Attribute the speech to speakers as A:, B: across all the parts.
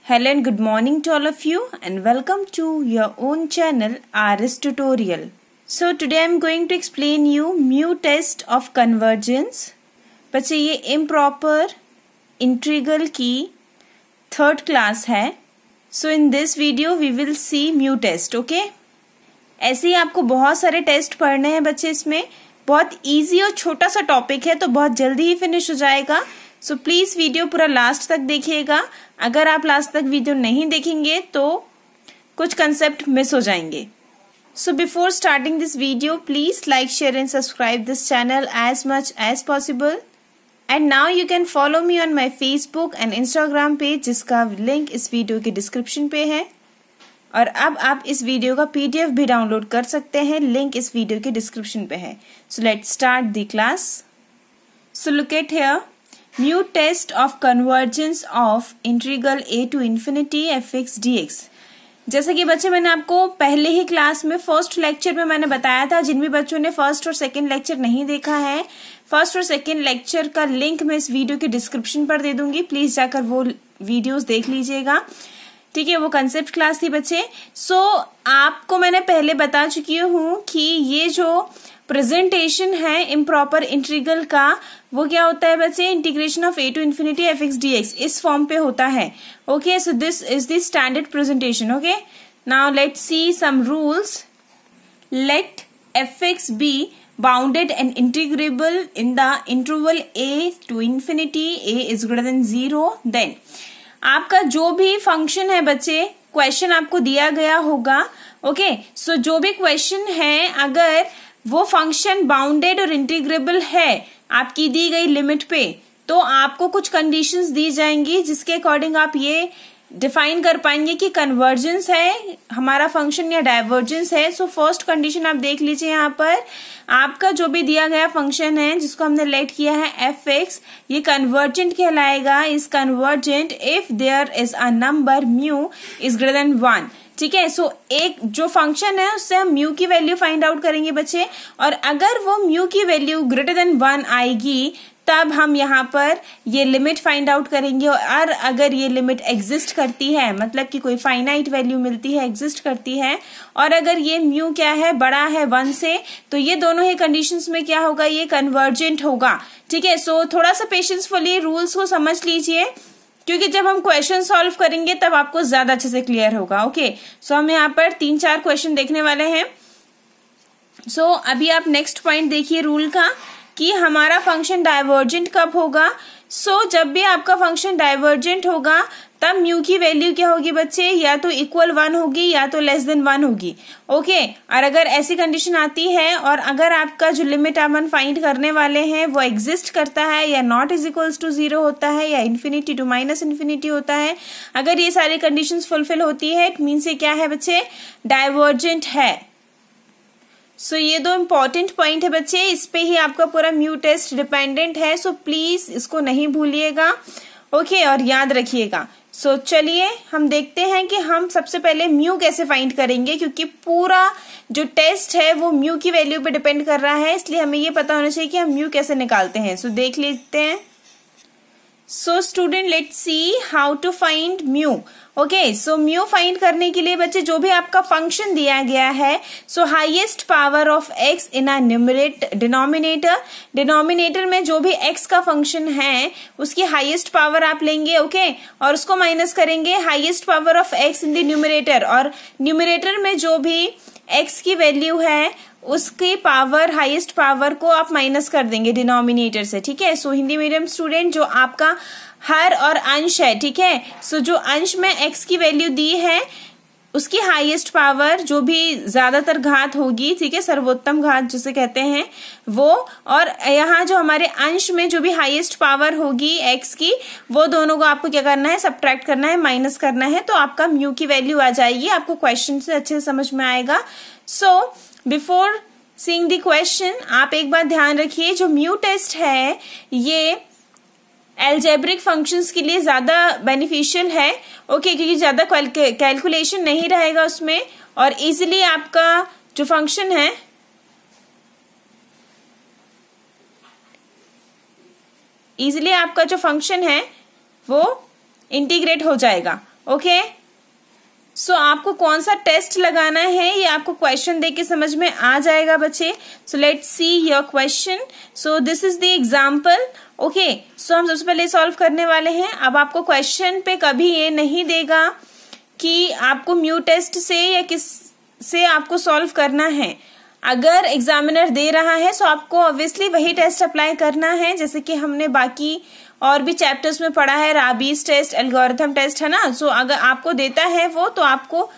A: Hello and good morning to all of you and welcome to your own channel RS Tutorial. So today I am going to explain you mu test of convergence. बच्चे ये improper integral की third class है. So in this video we will see mu test, okay? ऐसे ही आपको बहुत सारे test पढ़ने हैं बच्चे. इसमें बहुत इजी और छोटा सा टॉपिक है तो बहुत जल्दी ही फिनिश हो जाएगा. सो प्लीज वीडियो पूरा लास्ट तक देखिएगा. अगर आप लास्ट तक वीडियो नहीं देखेंगे तो कुछ कंसेप्ट मिस हो जाएंगे. So before starting this video please like share and subscribe this channel as much as possible. And now you can follow me on my Facebook and Instagram page जिसका link इस video के description पे है. और अब आप इस video का PDF भी डाउनलोड कर सकते हैं. लिंक इस वीडियो के डिस्क्रिप्शन पे है. So let's start the class. So look at here. Mu test of convergence of integral a to infinity fx dx. जैसे कि बच्चे मैंने आपको पहले ही क्लास में फर्स्ट लेक्चर में मैंने बताया था. जिन भी बच्चों ने फर्स्ट और सेकंड लेक्चर नहीं देखा है, फर्स्ट और सेकंड लेक्चर का लिंक मैं इस वीडियो के डिस्क्रिप्शन पर दे दूंगी. प्लीज जाकर वो वीडियोस देख लीजिएगा. ठीक है, वो कंसेप्ट क्लास थी बच्चे. सो आपको मैंने पहले बता चुकी हूँ कि ये जो प्रेजेंटेशन है इम्प्रॉपर इंटीग्रल का वो क्या होता है बच्चे, integration of a to infinity fx dx इस फॉर्म पे होता है. Okay, so this is the standard presentation. Okay, now let's see some rules. Let fx be bounded and integrable in the interval a to infinity a is greater than 0. देन आपका जो भी function है बच्चे, question आपको दिया गया होगा. ओके, सो जो भी क्वेश्चन है अगर वो फंक्शन बाउंडेड और इंटीग्रेबल है आपकी दी गई लिमिट पे, तो आपको कुछ कंडीशंस दी जाएंगी जिसके अकॉर्डिंग आप ये डिफाइन कर पाएंगे कि कन्वर्जेंस है हमारा फंक्शन या डाइवर्जेंस है. सो फर्स्ट कंडीशन आप देख लीजिए. यहाँ पर आपका जो भी दिया गया फंक्शन है जिसको हमने लेट किया है fx, ये कन्वर्जेंट कहलाएगा. Is convergent if there is a number mu is greater than 1. ठीक है, सो एक जो फंक्शन है उससे हम म्यू की वैल्यू फाइंड आउट करेंगे बच्चे. और अगर वो म्यू की वैल्यू ग्रेटर देन 1 आएगी तब हम यहाँ पर ये लिमिट फाइंड आउट करेंगे. और अगर ये लिमिट एग्जिस्ट करती है, मतलब कि कोई फाइनाइट वैल्यू मिलती है, एग्जिस्ट करती है, और अगर ये म्यू क्या है, बड़ा है 1 से, तो ये दोनों ही कंडीशंस में क्या होगा, ये कन्वर्जेंट होगा. ठीक है, सो थोड़ा सा पेशेंसफुली रूल्स को समझ लीजिए क्योंकि जब हम क्वेश्चन सॉल्व करेंगे तब आपको ज्यादा अच्छे से क्लियर होगा. ओके, सो हम यहाँ पर 3-4 क्वेश्चन देखने वाले हैं. सो अभी आप नेक्स्ट पॉइंट देखिए रूल का कि हमारा फंक्शन डाइवर्जेंट कब होगा. सो जब भी आपका फंक्शन डाइवर्जेंट होगा तब म्यू की वैल्यू क्या होगी बच्चे, या तो इक्वल 1 होगी या तो लेस देन 1 होगी. ओके, और अगर ऐसी कंडीशन आती है और अगर आपका जो लिमिट अपन फाइंड करने वाले हैं वो एग्जिस्ट करता है या नॉट इज इक्वल्स टू 0 होता है या इन्फिनिटी टू माइनस इन्फिनिटी होता है, अगर ये सारी कंडीशंस फुलफिल होती है इट मीन्स ये क्या है बच्चे, डाइवर्जेंट है. सो ये दो इम्पोर्टेंट पॉइंट है बच्चे, इस पे ही आपका पूरा म्यू टेस्ट डिपेंडेंट है. सो प्लीज इसको नहीं भूलिएगा. ओके, और याद रखिएगा. सो चलिए हम देखते हैं कि हम सबसे पहले म्यू कैसे फाइंड करेंगे, क्योंकि पूरा जो टेस्ट है वो म्यू की वैल्यू पे डिपेंड कर रहा है, इसलिए हमें ये पता होना चाहिए कि हम म्यू कैसे निकालते हैं. सो देख लेते हैं. So student let's see how to find mu. Okay, so mu find करने के लिए बच्चे जो भी आपका फंक्शन दिया गया है, सो highest power of x in a denominator, denominator में जो भी x का फंक्शन है उसकी हाईएस्ट पावर आप लेंगे. ओके, और उसको माइनस करेंगे highest power of x in the numerator, और न्यूमरेटर में जो भी x की वैल्यू है उसकी पावर, हाईएस्ट पावर को आप माइनस कर देंगे डिनोमिनेटर से. ठीक है, सो हिंदी मीडियम स्टूडेंट जो आपका हर और अंश है, ठीक है, सो जो अंश में x की वैल्यू दी है उसकी हाईएस्ट पावर जो भी ज्यादातर घात होगी, ठीक है, सर्वोत्तम घात जिसे कहते हैं वो, और यहाँ जो हमारे अंश में जो भी हाईएस्ट पावर होगी x की, वो दोनों को आपको क्या करना है, सब्ट्रैक्ट करना है, माइनस करना है, तो आपका म्यू की वैल्यू आ जाएगी. आपको क्वेश्चन से अच्छे से समझ में आएगा. So before seeing the question आप एक बात ध्यान रखिए, जो म्यू टेस्ट है ये एल्जेब्रिक फंक्शंस के लिए ज्यादा बेनिफिशियल है. ओके, क्योंकि ज्यादा कैलकुलेशन नहीं रहेगा उसमें, और इजीली आपका जो फंक्शन है वो इंटीग्रेट हो जाएगा. ओके, सो आपको कौन सा टेस्ट लगाना है ये आपको क्वेश्चन देख के समझ में आ जाएगा बच्चे. So let's see your question. So this is the example. Okay, so हम सबसे पहले सॉल्व करने वाले हैं. अब आपको क्वेश्चन पे कभी ये नहीं देगा कि आपको म्यू टेस्ट से या किस से आपको सॉल्व करना है. अगर एग्जामिनर दे रहा है सो आपको ऑब्वियसली वही टेस्ट अप्लाई करना है जैसे कि हमने बाकी और भी चैप्टर्स में पढ़ा है. राबीज टेस्ट, एल्गोरिथम टेस्ट है ना. सो अगर आपको देता है वो तो आपको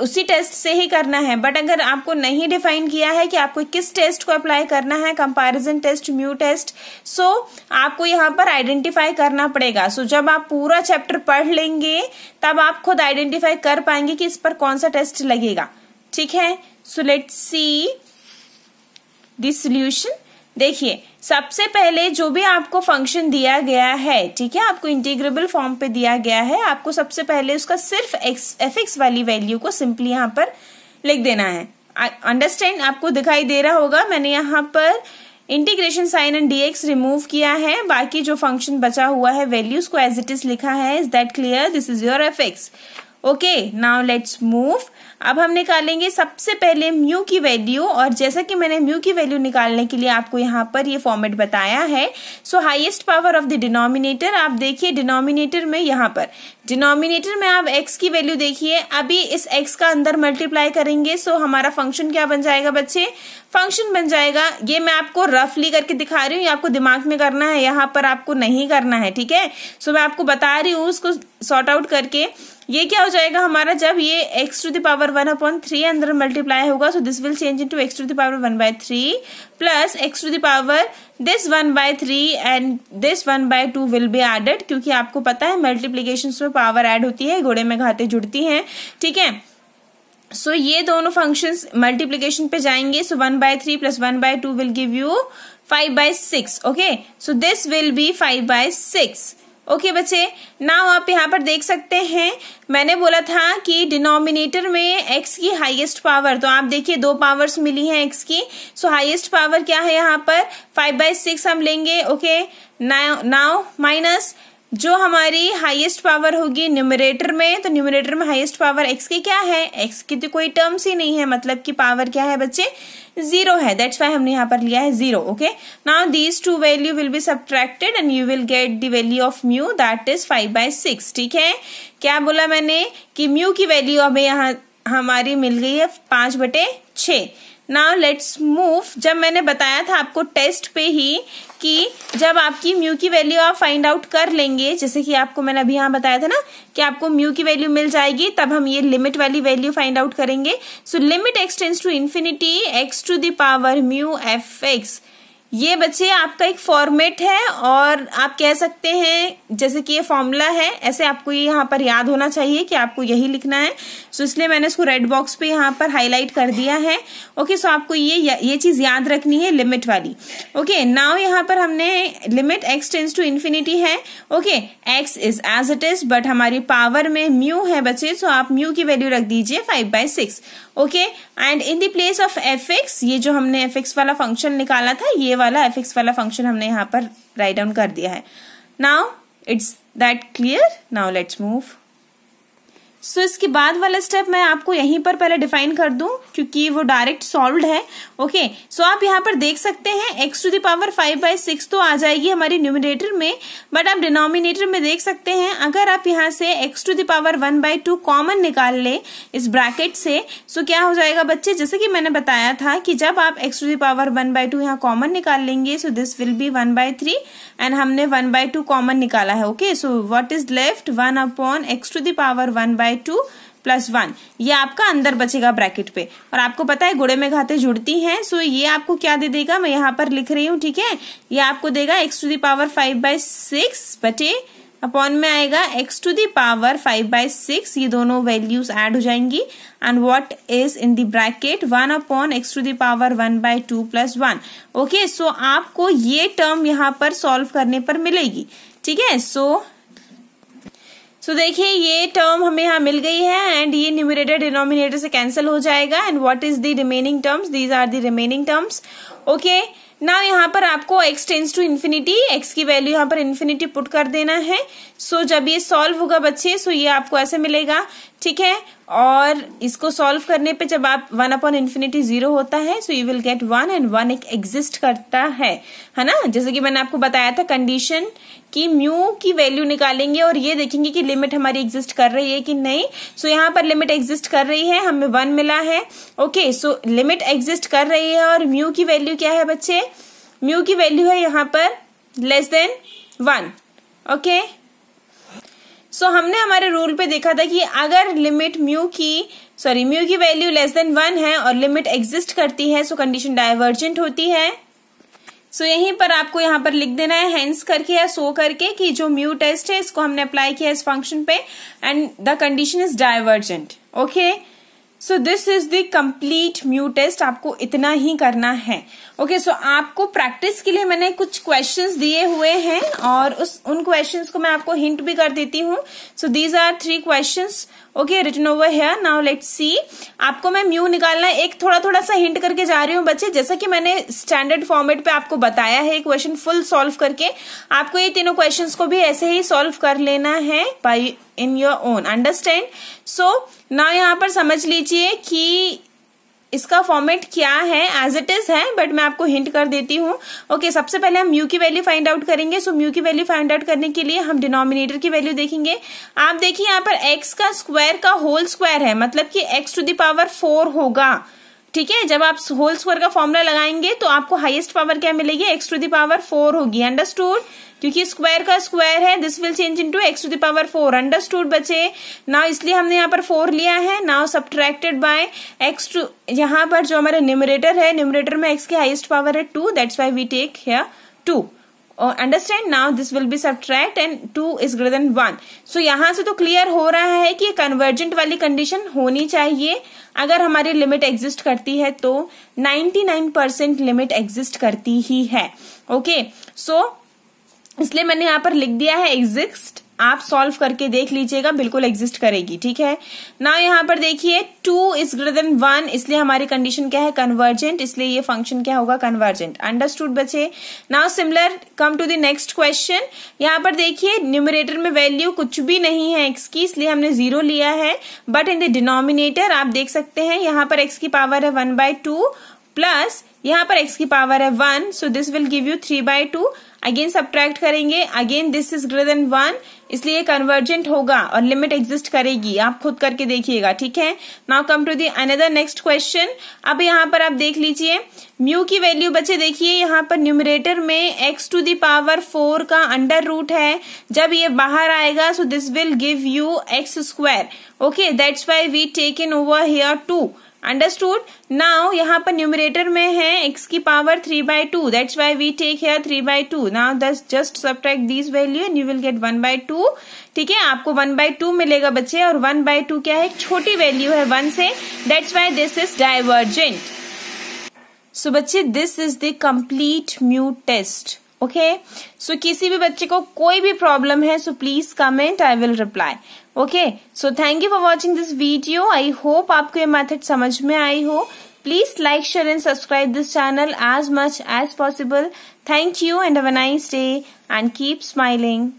A: उसी टेस्ट से ही करना है. बट अगर आपको नहीं डिफाइन किया है कि आपको किस टेस्ट को अप्लाई करना है, कंपैरिजन टेस्ट, म्यू टेस्ट, सो आपको यहाँ पर आइडेंटिफाई करना पड़ेगा. सो जब आप पूरा चैप्टर पढ़ लेंगे तब आप खुद आइडेंटिफाई कर पाएंगे कि इस पर कौन सा टेस्ट लगेगा. ठीक है, सो लेट्स सी द सॉल्यूशन. देखिए, सबसे पहले जो भी आपको फंक्शन दिया गया है, ठीक है, आपको इंटीग्रेबल फॉर्म पे दिया गया है, आपको सबसे पहले उसका सिर्फ एफ वाली वैल्यू को सिंपली यहाँ पर लिख देना है. अंडरस्टैंड? आपको दिखाई दे रहा होगा मैंने यहाँ पर integration sign and dx remove किया है. बाकी जो फंक्शन बचा हुआ है वैल्यूज को एज इट इज लिखा है. Is that clear? This is your F. Okay, now let's move. अब हम निकालेंगे सबसे पहले म्यू की वैल्यू. और जैसा कि मैंने म्यू की वैल्यू निकालने के लिए आपको यहाँ पर ये फॉर्मेट बताया है. सो highest power of the denominator. आप देखिए डिनोमिनेटर में, यहाँ पर डिनोमिनेटर में आप x की वैल्यू देखिए. अभी इस x का अंदर मल्टीप्लाई करेंगे. सो हमारा फंक्शन क्या बन जाएगा बच्चे? फंक्शन बन जाएगा, ये मैं आपको रफली करके दिखा रही हूँ, ये आपको दिमाग में करना है, यहाँ पर आपको नहीं करना है. ठीक है, सो मैं आपको बता रही हूँ उसको सॉर्ट आउट करके. ये क्या हो जाएगा हमारा, जब ये x टू द पावर 1/3 अंदर मल्टीप्लाई होगा. So this will change into x to the power 1/3 plus x to the power this 1/3 and this 1/2 will be added. क्योंकि आपको पता है मल्टीप्लीकेशन में पावर ऐड होती है, गुणे में घाते जुड़ती हैं. ठीक है, सो ये दोनों फंक्शंस मल्टीप्लीकेशन पे जाएंगे. सो 1/3 plus 1/2 will give you 5/6. Okay, so this will B 5/6. Okay बच्चे, नाउ आप यहाँ पर देख सकते हैं मैंने बोला था कि डिनोमिनेटर में x की हाईएस्ट पावर, तो आप देखिए दो पावर्स मिली हैं x की. सो हाईएस्ट पावर क्या है यहाँ पर? 5/6 हम लेंगे. ओके, नाउ माइनस जो हमारी हाईएस्ट पावर होगी न्यूमरेटर में, तो न्यूमरेटर में हाईएस्ट पावर x की क्या है? x की तो कोई टर्म्स ही नहीं है, मतलब कि पावर क्या है बच्चे? 0 है. दैट्स वाई हमने यहाँ पर लिया है 0. Okay, now these two value will be subtracted and you will get the value of mu, that is 5/6. ठीक है, क्या बोला मैंने कि म्यू की वैल्यू हमें यहाँ हमारी मिल गई है 5/6. Now let's move. जब मैंने बताया था आपको टेस्ट पे ही कि जब आपकी म्यू की वैल्यू आप फाइंड आउट कर लेंगे, जैसे कि आपको मैंने अभी यहाँ बताया था ना कि आपको म्यू की वैल्यू मिल जाएगी, तब हम ये लिमिट वाली वैल्यू फाइंड आउट करेंगे. So limit x tends to infinity x to the power mu f(x). ये बच्चे आपका एक फॉर्मेट है और आप कह सकते हैं जैसे कि ये फॉर्मूला है, ऐसे आपको ये यहाँ पर याद होना चाहिए कि आपको यही लिखना है. सो इसलिए मैंने इसको रेड बॉक्स पे यहाँ पर हाईलाइट कर दिया है. ओके, सो आपको ये चीज याद रखनी है, लिमिट वाली. ओके, नाउ यहाँ पर हमने limit x tends to infinity है. Okay, x is as it is, but हमारी पावर में म्यू है बच्चे, सो आप म्यू की वैल्यू रख दीजिए 5/6. Okay, and in the place of f(x), ये जो हमने f(x) वाला फंक्शन निकाला था, ये वाला f(x) वाला फंक्शन हमने यहाँ पर राइट डाउन कर दिया है. Now it's that clear. Now let's move. So इसके बाद वाला स्टेप मैं आपको यहीं पर पहले डिफाइन कर दूं क्योंकि वो डायरेक्ट सॉल्व्ड है. ओके, सो आप यहाँ पर देख सकते हैं x टू द पावर 5/6 तो आ जाएगी हमारी न्यूमरेटर में, बट आप डिनोमिनेटर में देख सकते हैं अगर आप यहाँ से x to the power 1/2 common निकाल ले इस ब्रैकेट से, सो क्या हो जाएगा बच्चे? जैसे कि मैंने बताया था कि जब आप x टू द पावर 1/2 यहाँ कॉमन निकाल लेंगे, so this will be 1/3 and हमने 1/2 कॉमन निकाला है. Okay, so what is left? 1/x to the power 1/2 plus 1. ये आपका अंदर बचेगा ब्रैकेट पे, और आपको पता है गुणे में घाते जुड़ती हैं. सो ये आपको क्या दे देगा, मैं यहाँ पर लिख रही हूँ. ठीक है, ये आपको देगा x टू द पावर 5/6 बटे अपॉन में आएगा x टू द पावर 5/6. ये दोनों वैल्यूज ऐड हो जाएंगी and what is in the bracket 1/x to the power 1/2 plus 1. Okay, so आपको ये टर्म यहाँ पर सॉल्व करने पर मिलेगी. ठीक है, सो देखिए ये टर्म हमें यहाँ मिल गई है एंड ये न्यूमरेटर डिनोमिनेटर से कैंसिल हो जाएगा. And what is the remaining terms? These are the remaining terms. Okay, ना यहाँ पर आपको x tends to infinity, x की वैल्यू यहाँ पर इन्फिनिटी पुट कर देना है। सो जब ये सॉल्व होगा बच्चे, सो ये आपको ऐसे मिलेगा, ठीक है। और इसको सॉल्व करने पे जब आप 1/∞ 0 होता है, so you will gate 1 and 1 एक एग्जिस्ट करता है ना। जैसे कि मैंने आपको बताया था कंडीशन कि म्यू की वैल्यू निकालेंगे और ये देखेंगे कि लिमिट हमारी एग्जिस्ट कर रही है कि नहीं। सो यहाँ पर लिमिट एग्जिस्ट कर रही है, हमें 1 मिला है। ओके, सो लिमिट एग्जिस्ट कर रही है और म्यू की वैल्यू क्या है बच्चे? म्यू की वैल्यू है यहाँ पर लेस देन 1। ओके, सो हमने हमारे रूल पे देखा था कि अगर लिमिट म्यू की वैल्यू लेस देन 1 है और लिमिट एग्जिस्ट करती है, सो कंडीशन डाइवर्जेंट होती है। सो यहीं पर आपको यहाँ पर लिख देना है हेंस करके या सो करके कि जो म्यू टेस्ट है इसको हमने अप्लाई किया इस फंक्शन पे and the condition is divergent. Okay, so this is the complete mu test. आपको इतना ही करना है। ओके, सो आपको प्रैक्टिस के लिए मैंने कुछ क्वेश्चंस दिए हुए हैं और उन क्वेश्चंस को मैं आपको हिंट भी कर देती हूँ। So these are 3 questions okay written over here. Now let's see. आपको मैं म्यू निकालना है, एक थोड़ा सा हिंट करके जा रही हूँ बच्चे। जैसा कि मैंने स्टैंडर्ड फॉर्मेट पे आपको बताया है क्वेश्चन फुल सॉल्व करके, आपको ये तीनों क्वेश्चंस को भी ऐसे ही सॉल्व कर लेना है by in your own. Understand? So now यहाँ पर समझ लीजिए कि इसका फॉर्मेट क्या है, एज इट इज है, बट मैं आपको हिंट कर देती हूँ। ओके, सबसे पहले हम म्यू की वैल्यू फाइंड आउट करेंगे। सो म्यू की वैल्यू फाइंड आउट करने के लिए हम डिनोमिनेटर की वैल्यू देखेंगे। आप देखिए यहाँ पर x का स्क्वायर का होल स्क्वायर है, मतलब कि x टू द पावर 4 होगा। ठीक है, जब आप होल स्क्वायर का फॉर्मूला लगाएंगे तो आपको हाईएस्ट पावर क्या मिलेगी? x टू द पावर 4 होगी। अंडरस्टूड? क्योंकि स्क्वायर का स्क्वायर है, this will change into x to the power 4। Understood बच्चे? नाउ इसलिए हमने यहाँ पर 4 लिया है। Now subtracted by x two, यहाँ पर जो हमारा न्यूमरेटर है, न्यूमरेटर में x की हाईएस्ट पावर है 2, that's why we take here 2। Understand? Now this will be subtract and 2 is greater than 1। So यहां से तो क्लियर हो रहा है कि कन्वर्जेंट वाली कंडीशन होनी चाहिए अगर हमारी लिमिट एग्जिस्ट करती है, तो 99% लिमिट एग्जिस्ट करती ही है। ओके, सो इसलिए मैंने यहाँ पर लिख दिया है एग्जिस्ट। आप सॉल्व करके देख लीजिएगा, बिल्कुल एग्जिस्ट करेगी। ठीक है, नाउ यहाँ पर देखिए 2 इज ग्रेटर देन 1, इसलिए हमारी कंडीशन क्या है? कन्वर्जेंट, इसलिए ये फंक्शन क्या होगा? कन्वर्जेंट। अंडरस्टूड बच्चे? Now similar come to the next question. यहाँ पर देखिए न्यूमरेटर में वैल्यू कुछ भी नहीं है x की, इसलिए हमने 0 लिया है। बट इन द डिनोमिनेटर आप देख सकते हैं यहाँ पर x की पावर है 1/2 प्लस यहाँ पर x की पावर है 1, so this will give you 3/2। Again subtract करेंगे, again this is greater than 1, इसलिए कन्वर्जेंट होगा और लिमिट एग्जिस्ट करेगी। आप खुद करके देखिएगा। ठीक है, now come to the another next question. अब यहाँ पर आप देख लीजिए म्यू की वैल्यू बच्चे, देखिए यहाँ पर न्यूमरेटर में x टू दी पावर 4 का अंडर रूट है। जब ये बाहर आएगा, so this will give you x square. Okay, that's why we take in over here 2। Understood? Now यहाँ पर न्यूमरेटर में है x की power 3/2, that's why we take here 3/2। Now just subtract this value and you will get 1/2। ठीक है, आपको 1/2 मिलेगा बच्चे, और 1/2 क्या है? एक छोटी वैल्यू है 1 से, that's why this is divergent. So बच्चे, this is the complete mu test. Okay, so किसी भी बच्चे को कोई भी प्रॉब्लम है, so please comment, I will reply. Okay, so thank you for watching this video. I hope आपको ये मेथड समझ में आई हो। Please like, share and subscribe this channel as much as possible. Thank you and have a nice day and keep smiling.